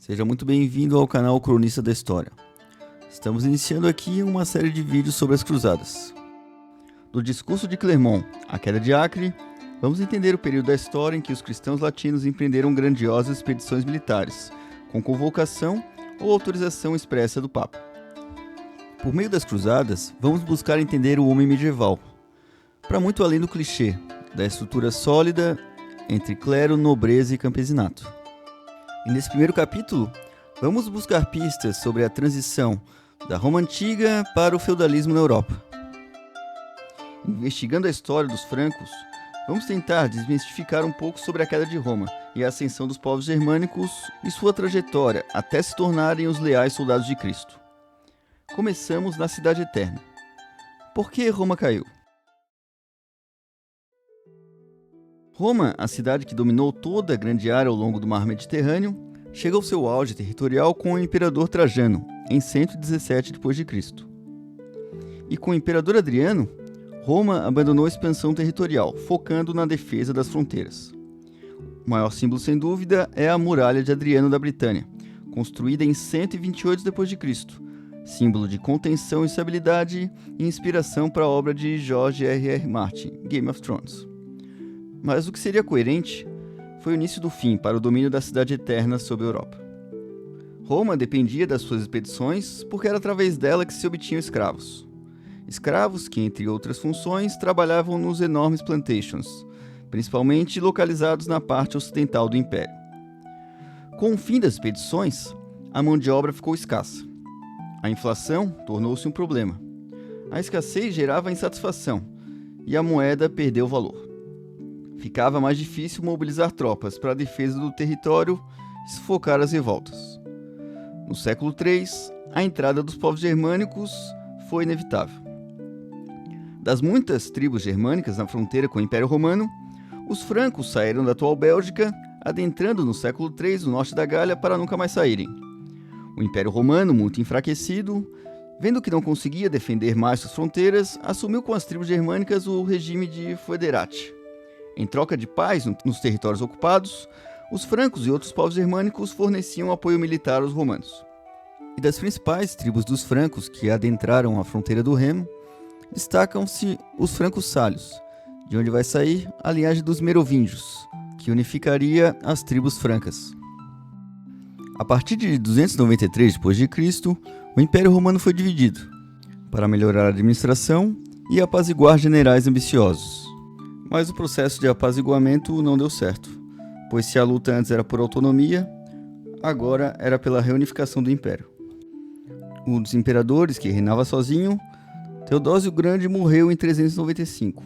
Seja muito bem-vindo ao canal Cronista da História. Estamos iniciando aqui uma série de vídeos sobre as Cruzadas. Do discurso de Clermont à queda de Acre, vamos entender o período da história em que os cristãos latinos empreenderam grandiosas expedições militares, com convocação ou autorização expressa do Papa. Por meio das Cruzadas, vamos buscar entender o homem medieval, para muito além do clichê, da estrutura sólida entre clero, nobreza e campesinato. E nesse primeiro capítulo, vamos buscar pistas sobre a transição da Roma Antiga para o feudalismo na Europa. Investigando a história dos francos, vamos tentar desmistificar um pouco sobre a queda de Roma e a ascensão dos povos germânicos e sua trajetória até se tornarem os leais soldados de Cristo. Começamos na Cidade Eterna. Por que Roma caiu? Roma, a cidade que dominou toda a grande área ao longo do mar Mediterrâneo, chega ao seu auge territorial com o imperador Trajano, em 117 d.C. E com o imperador Adriano, Roma abandonou a expansão territorial, focando na defesa das fronteiras. O maior símbolo, sem dúvida, é a Muralha de Adriano da Britânia, construída em 128 d.C., símbolo de contenção e estabilidade e inspiração para a obra de George R.R. Martin, Game of Thrones. Mas o que seria coerente foi o início do fim para o domínio da Cidade Eterna sobre a Europa. Roma dependia das suas expedições porque era através dela que se obtinham escravos. Escravos que, entre outras funções, trabalhavam nos enormes plantations, principalmente localizados na parte ocidental do Império. Com o fim das expedições, a mão de obra ficou escassa. A inflação tornou-se um problema. A escassez gerava insatisfação e a moeda perdeu valor. Ficava mais difícil mobilizar tropas para a defesa do território e sufocar as revoltas. No século III, a entrada dos povos germânicos foi inevitável. Das muitas tribos germânicas na fronteira com o Império Romano, os francos saíram da atual Bélgica, adentrando no século III o norte da Gália para nunca mais saírem. O Império Romano, muito enfraquecido, vendo que não conseguia defender mais suas fronteiras, assumiu com as tribos germânicas o regime de foederati. Em troca de paz nos territórios ocupados, os francos e outros povos germânicos forneciam apoio militar aos romanos. E das principais tribos dos francos que adentraram a fronteira do Remo, destacam-se os francos sálios, de onde vai sair a linhagem dos merovingios, que unificaria as tribos francas. A partir de 293 d.C., o Império Romano foi dividido, para melhorar a administração e apaziguar generais ambiciosos. Mas o processo de apaziguamento não deu certo, pois se a luta antes era por autonomia, agora era pela reunificação do Império. Um dos imperadores que reinava sozinho, Teodósio o Grande, morreu em 395.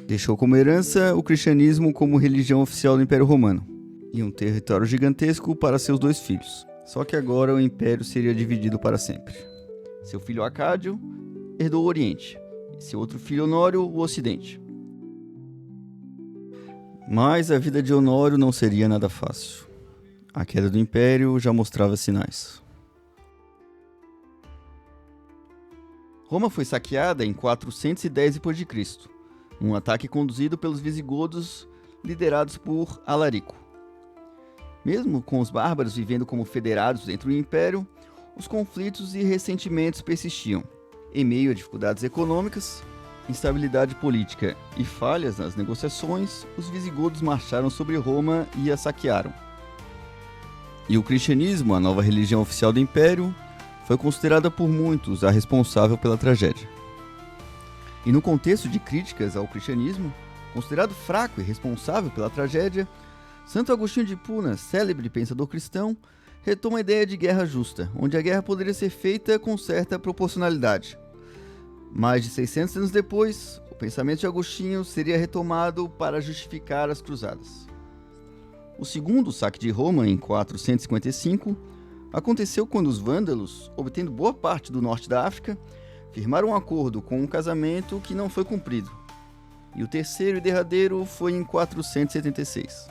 Deixou como herança o cristianismo como religião oficial do Império Romano, e um território gigantesco para seus dois filhos. Só que agora o Império seria dividido para sempre. Seu filho Acádio herdou o Oriente, e seu outro filho Honório o Ocidente. Mas a vida de Honório não seria nada fácil. A queda do Império já mostrava sinais. Roma foi saqueada em 410 d.C., um ataque conduzido pelos visigodos liderados por Alarico. Mesmo com os bárbaros vivendo como federados dentro do Império, os conflitos e ressentimentos persistiam. Em meio a dificuldades econômicas, instabilidade política e falhas nas negociações, os visigodos marcharam sobre Roma e a saquearam. E o cristianismo, a nova religião oficial do Império, foi considerada por muitos a responsável pela tragédia. E no contexto de críticas ao cristianismo, considerado fraco e responsável pela tragédia, Santo Agostinho de Hipona, célebre pensador cristão, retoma a ideia de guerra justa, onde a guerra poderia ser feita com certa proporcionalidade. Mais de 600 anos depois, o pensamento de Agostinho seria retomado para justificar as cruzadas. O segundo saque de Roma, em 455, aconteceu quando os vândalos, obtendo boa parte do norte da África, firmaram um acordo com um casamento que não foi cumprido. E o terceiro e derradeiro foi em 476.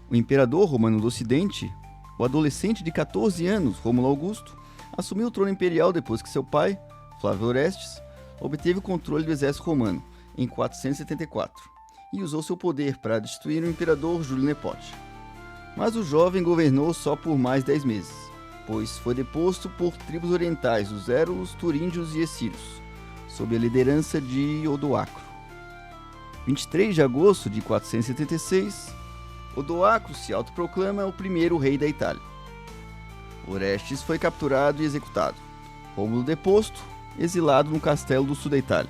O imperador romano do Ocidente, o adolescente de 14 anos, Rômulo Augusto, assumiu o trono imperial depois que seu pai, Flávio Orestes, obteve o controle do exército romano em 474 e usou seu poder para destituir o imperador Júlio Nepote. Mas o jovem governou só por mais 10 meses, pois foi deposto por tribos orientais, os Érulos, Turíndios e Essírios, sob a liderança de Odoacro. 23 de agosto de 476, Odoacro se autoproclama o primeiro rei da Itália. Orestes foi capturado e executado. Rômulo deposto, exilado no castelo do sul da Itália.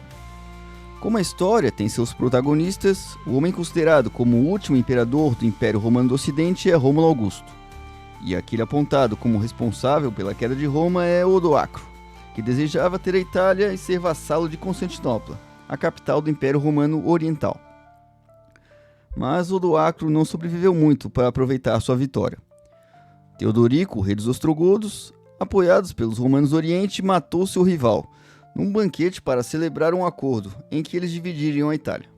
Como a história tem seus protagonistas, o homem considerado como o último imperador do Império Romano do Ocidente é Rômulo Augusto. E aquele apontado como responsável pela queda de Roma é Odoacro, que desejava ter a Itália e ser vassalo de Constantinopla, a capital do Império Romano Oriental. Mas Odoacro não sobreviveu muito para aproveitar sua vitória. Teodorico, rei dos ostrogodos, apoiados pelos romanos do Oriente, matou seu rival, num banquete para celebrar um acordo em que eles dividiriam a Itália.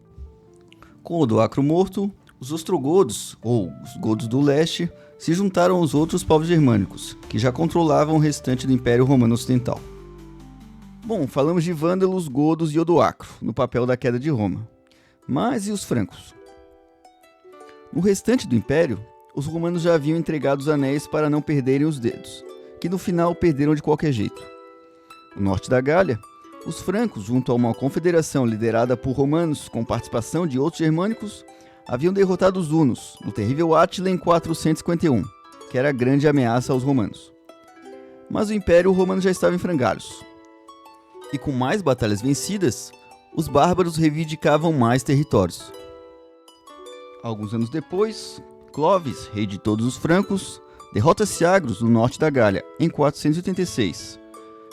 Com Odoacro morto, os ostrogodos, ou os godos do leste, se juntaram aos outros povos germânicos, que já controlavam o restante do Império Romano Ocidental. Bom, falamos de vândalos, godos e Odoacro, no papel da queda de Roma. Mas e os francos? No restante do Império, os romanos já haviam entregado os anéis para não perderem os dedos, que no final perderam de qualquer jeito. No norte da Gália, os francos, junto a uma confederação liderada por romanos com participação de outros germânicos, haviam derrotado os hunos no terrível Átila em 451, que era a grande ameaça aos romanos. Mas o Império Romano já estava em frangalhos. E com mais batalhas vencidas, os bárbaros reivindicavam mais territórios. Alguns anos depois, Clovis, rei de todos os francos, derrota Siagros no norte da Gália em 486.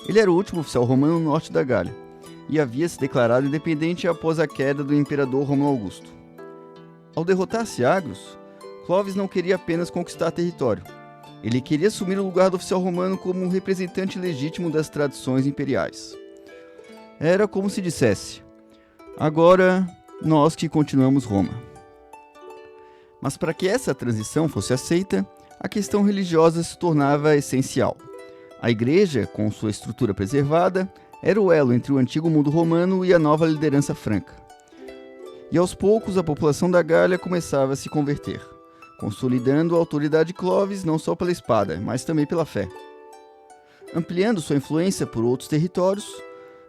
Ele era o último oficial romano no norte da Gália e havia se declarado independente após a queda do imperador Rômulo Augusto. Ao derrotar Siagros, Clovis não queria apenas conquistar território. Ele queria assumir o lugar do oficial romano como um representante legítimo das tradições imperiais. Era como se dissesse: agora, nós que continuamos Roma. Mas para que essa transição fosse aceita, a questão religiosa se tornava essencial. A igreja, com sua estrutura preservada, era o elo entre o antigo mundo romano e a nova liderança franca. E aos poucos a população da Gália começava a se converter, consolidando a autoridade de Clovis não só pela espada, mas também pela fé. Ampliando sua influência por outros territórios,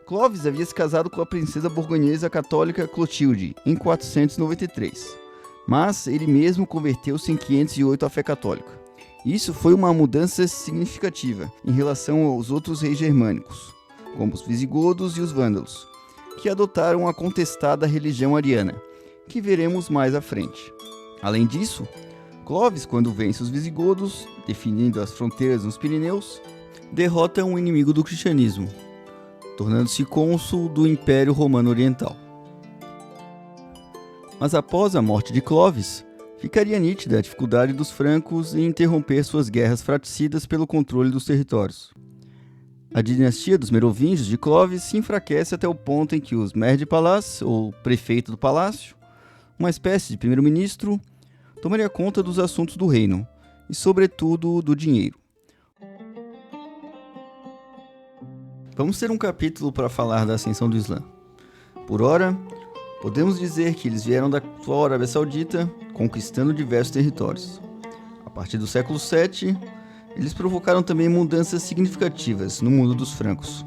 Clovis havia se casado com a princesa borgonhesa católica Clotilde em 493, mas ele mesmo converteu-se em 508 à fé católica. Isso foi uma mudança significativa em relação aos outros reis germânicos, como os visigodos e os vândalos, que adotaram a contestada religião ariana, que veremos mais à frente. Além disso, Clovis, quando vence os visigodos, definindo as fronteiras nos Pirineus, derrota um inimigo do cristianismo, tornando-se cônsul do Império Romano Oriental. Mas após a morte de Clovis, ficaria nítida a dificuldade dos francos em interromper suas guerras fratricidas pelo controle dos territórios. A dinastia dos Merovingios de Clovis se enfraquece até o ponto em que os Maire de Pallas, ou prefeito do palácio, uma espécie de primeiro-ministro, tomaria conta dos assuntos do reino e, sobretudo, do dinheiro. Vamos ter um capítulo para falar da ascensão do Islã. Por ora, podemos dizer que eles vieram da atual Arábia Saudita, conquistando diversos territórios. A partir do século VII, eles provocaram também mudanças significativas no mundo dos francos.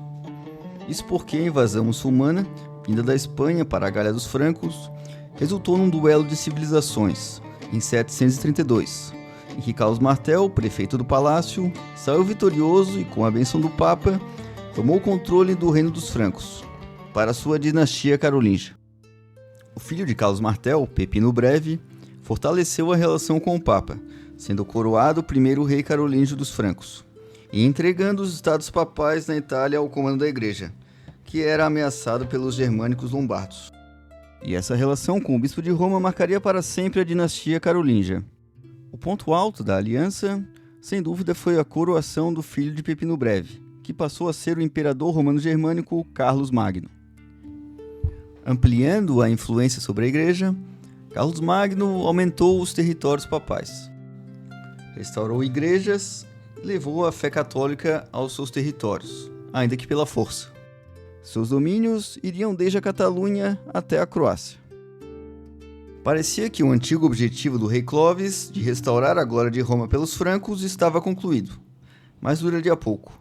Isso porque a invasão muçulmana, vinda da Espanha para a Gália dos Francos, resultou num duelo de civilizações, em 732, em que Carlos Martel, prefeito do palácio, saiu vitorioso e, com a bênção do Papa, tomou o controle do reino dos francos, para sua dinastia carolíngia. O filho de Carlos Martel, Pepino o Breve, fortaleceu a relação com o Papa, sendo coroado o primeiro rei carolíngio dos francos, e entregando os estados papais na Itália ao comando da igreja, que era ameaçado pelos germânicos lombardos. E essa relação com o bispo de Roma marcaria para sempre a dinastia carolíngia. O ponto alto da aliança, sem dúvida, foi a coroação do filho de Pepino o Breve, que passou a ser o imperador romano-germânico Carlos Magno. Ampliando a influência sobre a igreja, Carlos Magno aumentou os territórios papais, restaurou igrejas e levou a fé católica aos seus territórios, ainda que pela força. Seus domínios iriam desde a Catalunha até a Croácia. Parecia que o antigo objetivo do rei Clovis de restaurar a glória de Roma pelos francos estava concluído, mas duraria pouco.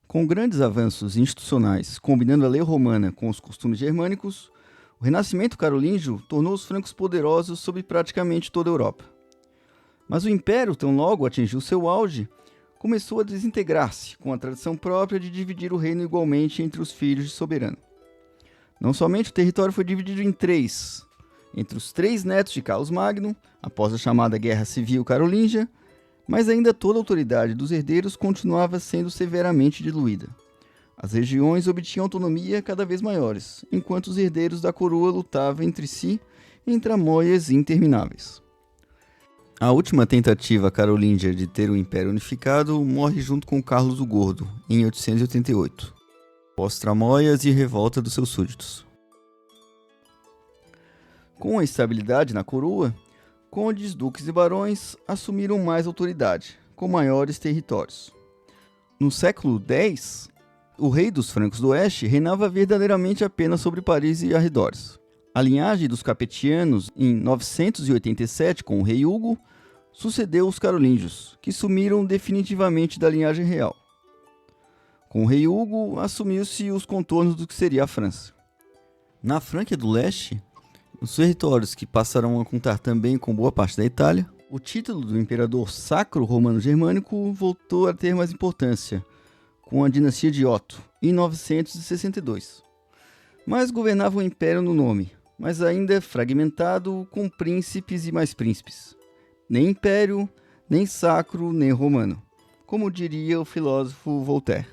Com grandes avanços institucionais, combinando a lei romana com os costumes germânicos, o renascimento carolíngio tornou os francos poderosos sobre praticamente toda a Europa. Mas o império, tão logo atingiu seu auge, começou a desintegrar-se, com a tradição própria de dividir o reino igualmente entre os filhos de soberano. Não somente o território foi dividido em três, entre os 3 netos de Carlos Magno, após a chamada Guerra Civil Carolíngia, mas ainda toda a autoridade dos herdeiros continuava sendo severamente diluída. As regiões obtinham autonomia cada vez maiores, enquanto os herdeiros da coroa lutavam entre si em tramóias intermináveis. A última tentativa carolíngia de ter o Império unificado morre junto com Carlos o Gordo, em 888, pós-tramóias e revolta dos seus súditos. Com a estabilidade na coroa, condes, duques e barões assumiram mais autoridade, com maiores territórios. No século X, o rei dos francos do oeste reinava verdadeiramente apenas sobre Paris e arredores. A linhagem dos capetianos, em 987, com o rei Hugo, sucedeu os carolíngios, que sumiram definitivamente da linhagem real. Com o rei Hugo, assumiu-se os contornos do que seria a França. Na Franquia do Leste, os territórios que passarão a contar também com boa parte da Itália, o título do imperador sacro romano-germânico voltou a ter mais importância, com a dinastia de Otto, em 962. Mas governava o império no nome, mas ainda fragmentado com príncipes e mais príncipes. Nem império, nem sacro, nem romano, como diria o filósofo Voltaire.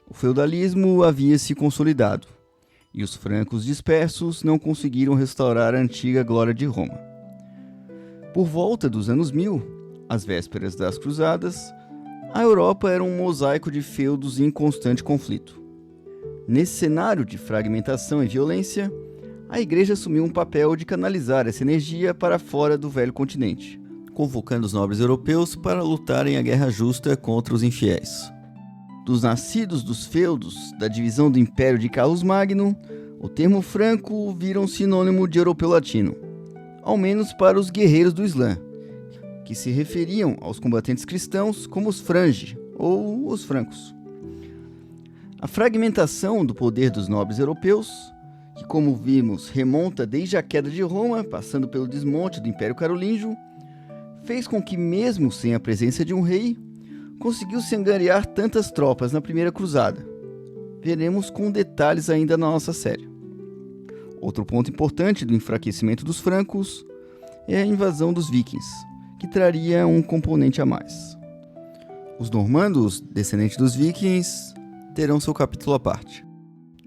O feudalismo havia se consolidado, e os francos dispersos não conseguiram restaurar a antiga glória de Roma. Por volta dos anos 1000, às vésperas das cruzadas, a Europa era um mosaico de feudos em constante conflito. Nesse cenário de fragmentação e violência, a Igreja assumiu um papel de canalizar essa energia para fora do velho continente, convocando os nobres europeus para lutarem a guerra justa contra os infiéis. Dos nascidos dos feudos da divisão do Império de Carlos Magno, o termo franco vira um sinônimo de europeu latino, ao menos para os guerreiros do Islã, que se referiam aos combatentes cristãos como os frangi, ou os francos. A fragmentação do poder dos nobres europeus, que como vimos remonta desde a queda de Roma, passando pelo desmonte do Império Carolíngio, fez com que mesmo sem a presença de um rei, conseguiu-se angariar tantas tropas na primeira cruzada. Veremos com detalhes ainda na nossa série. Outro ponto importante do enfraquecimento dos francos é a invasão dos vikings, que traria um componente a mais. Os normandos, descendentes dos vikings, terão seu capítulo à parte.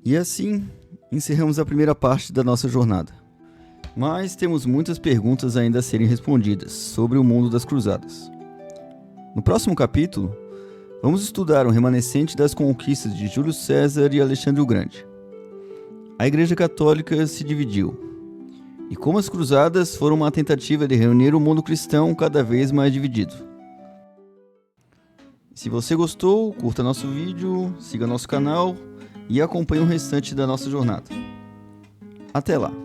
E assim, encerramos a primeira parte da nossa jornada. Mas temos muitas perguntas ainda a serem respondidas sobre o mundo das cruzadas. No próximo capítulo, vamos estudar o remanescente das conquistas de Júlio César e Alexandre o Grande. A Igreja Católica se dividiu, e como as cruzadas foram uma tentativa de reunir o mundo cristão cada vez mais dividido. Se você gostou, curta nosso vídeo, siga nosso canal e acompanhe o restante da nossa jornada. Até lá!